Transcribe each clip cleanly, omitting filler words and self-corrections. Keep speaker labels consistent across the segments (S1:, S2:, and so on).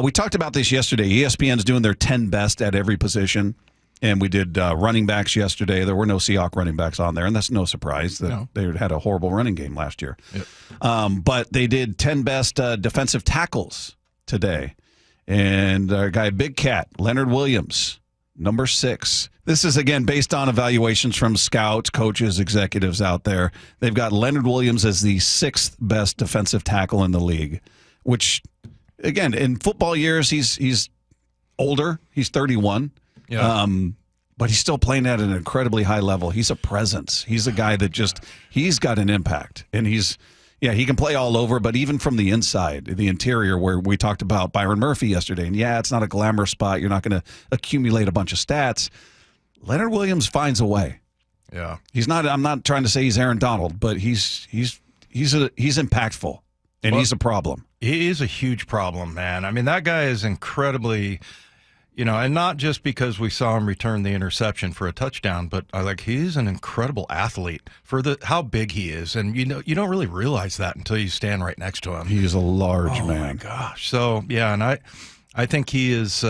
S1: We talked about this yesterday. ESPN's doing their 10 best at every position, and we did running backs yesterday. There were no Seahawks running backs on there, and that's no surprise. They had a horrible running game last year. Yep. But they did 10 best defensive tackles today. And our guy, Big Cat, Leonard Williams, number 6. This is, again, based on evaluations from scouts, coaches, executives out there. They've got Leonard Williams as the 6th best defensive tackle in the league, which, again, in football years, he's older. He's 31. Yeah. But he's still playing at an incredibly high level. He's a presence. He's a guy that he's got an impact. And he can play all over, but even from the inside, the interior, where we talked about Byron Murphy yesterday, and it's not a glamour spot. You're not going to accumulate a bunch of stats. Leonard Williams finds a way.
S2: Yeah.
S1: I'm not trying to say he's Aaron Donald, but he's impactful, and he's a problem.
S2: He is a huge problem, man. I mean, that guy is incredibly, and not just because we saw him return the interception for a touchdown, but he's an incredible athlete for how big he is. And you don't really realize that until you stand right next to him.
S1: He is a large man.
S2: Oh my gosh. So, yeah, and I think he is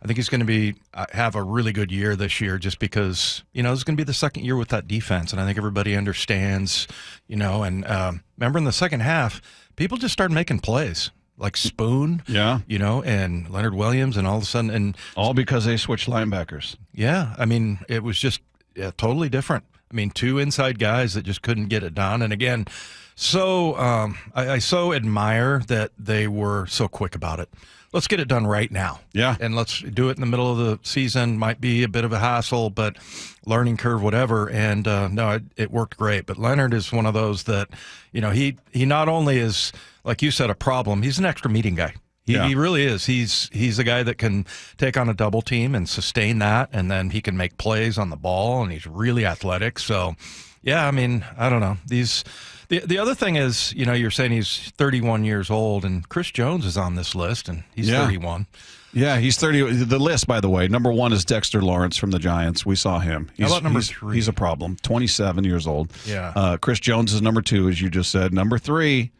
S2: I think he's going to have a really good year this year, just because this is going to be the second year with that defense, and I think everybody understands. And remember in the second half, people just started making plays. Like Spoon, and Leonard Williams, and all of a sudden, and
S1: all because they switched linebackers.
S2: Yeah, I mean, it was just totally different. I mean, 2 inside guys that just couldn't get it done. And again, so I so admire that they were so quick about it. Let's get it done right now.
S1: Yeah, and
S2: let's do it in the middle of the season. Might be a bit of a hassle, but learning curve, whatever. And it worked great. But Leonard is one of those that, he not only is, like you said, a problem. He's an extra meeting guy. He really is. He's a guy that can take on a double team and sustain that, and then he can make plays on the ball, and he's really athletic. So, yeah, I mean, I don't know. The other thing is, you're saying he's 31 years old, and Chris Jones is on this list, and he's 31.
S1: Yeah, he's 30. The list, by the way, number 1 is Dexter Lawrence from the Giants. We saw him.
S2: How about number 3?
S1: He's a problem. 27 years old.
S2: Yeah.
S1: Chris Jones is number 2, as you just said. Number 3,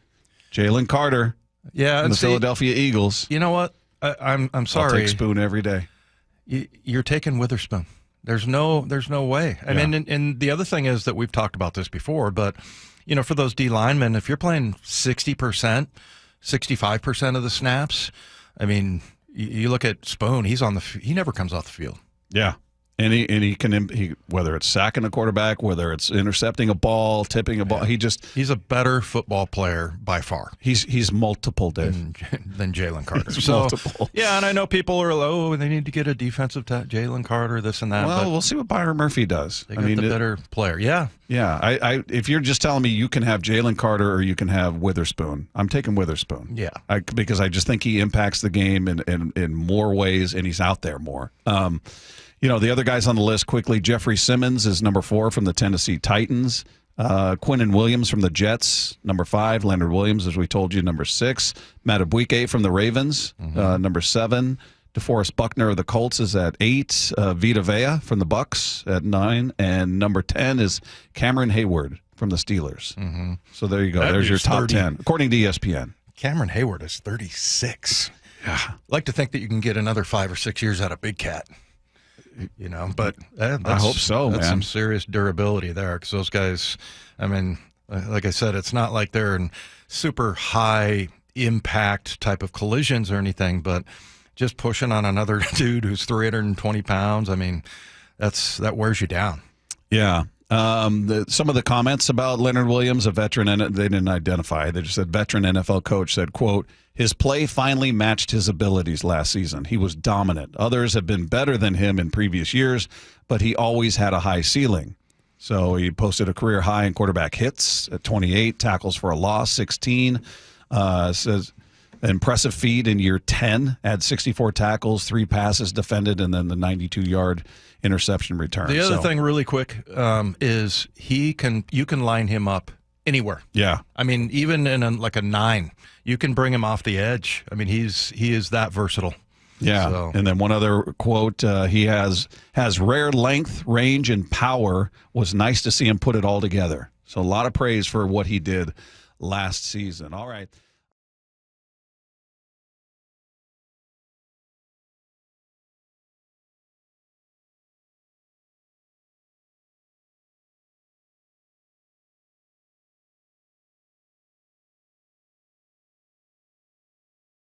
S1: Jalen Carter.
S2: Yeah,
S1: and the Philadelphia Eagles.
S2: You know what? I'm sorry.
S1: I'll take Spoon every day.
S2: You're taking Witherspoon. There's no way. I mean, and the other thing is that we've talked about this before, but for those D linemen, if you're playing 60%, 65% of the snaps, I mean, you look at Spoon. He never comes off the field.
S1: Yeah. And he can, whether it's sacking a quarterback, whether it's intercepting a ball, tipping a ball, he's
S2: a better football player by far.
S1: He's multiple, Dave,
S2: than Jalen Carter.
S1: Multiple.
S2: Yeah, and I know people are they need to get a defensive Jalen Carter, this and that.
S1: Well, we'll see what Byron Murphy does.
S2: They got the better player. Yeah.
S1: Yeah. If you're just telling me you can have Jalen Carter or you can have Witherspoon, I'm taking Witherspoon.
S2: Yeah.
S1: Because I just think he impacts the game in more ways, and he's out there more. The other guys on the list quickly, Jeffrey Simmons is number 4 from the Tennessee Titans. Quinnen Williams from the Jets, number 5. Leonard Williams, as we told you, number 6. Matt Abuike from the Ravens, number 7. DeForest Buckner of the Colts is at 8. Vita Vea from the Bucks at 9. And number 10 is Cameron Hayward from the Steelers. Mm-hmm. So there you go. There's your top 10, according to ESPN.
S2: Cameron Hayward is 36.
S1: Yeah.
S2: I'd like to think that you can get another 5 or 6 years out of Big Cat. But
S1: I hope so,
S2: that's
S1: man.
S2: Some serious durability there, because those guys, I mean, like I said, it's not like they're in super high impact type of collisions or anything, but just pushing on another dude who's 320 pounds, I mean, that wears you down.
S1: Yeah. Some of the comments about Leonard Williams, a veteran, and they didn't identify. They just said veteran NFL coach said, quote, his play finally matched his abilities last season. He was dominant. Others have been better than him in previous years, but he always had a high ceiling. So he posted a career high in quarterback hits at 28, tackles for a loss, 16. Says impressive feat in year 10, had 64 tackles, 3 passes defended, and then the 92-yard interception return.
S2: The other thing really quick is you can line him up anywhere.
S1: Yeah.
S2: I mean, even in a 9, you can bring him off the edge. I mean, he is that versatile.
S1: Yeah. So. And then one other quote, he has rare length, range, and power. Was nice to see him put it all together. So a lot of praise for what he did last season. All right.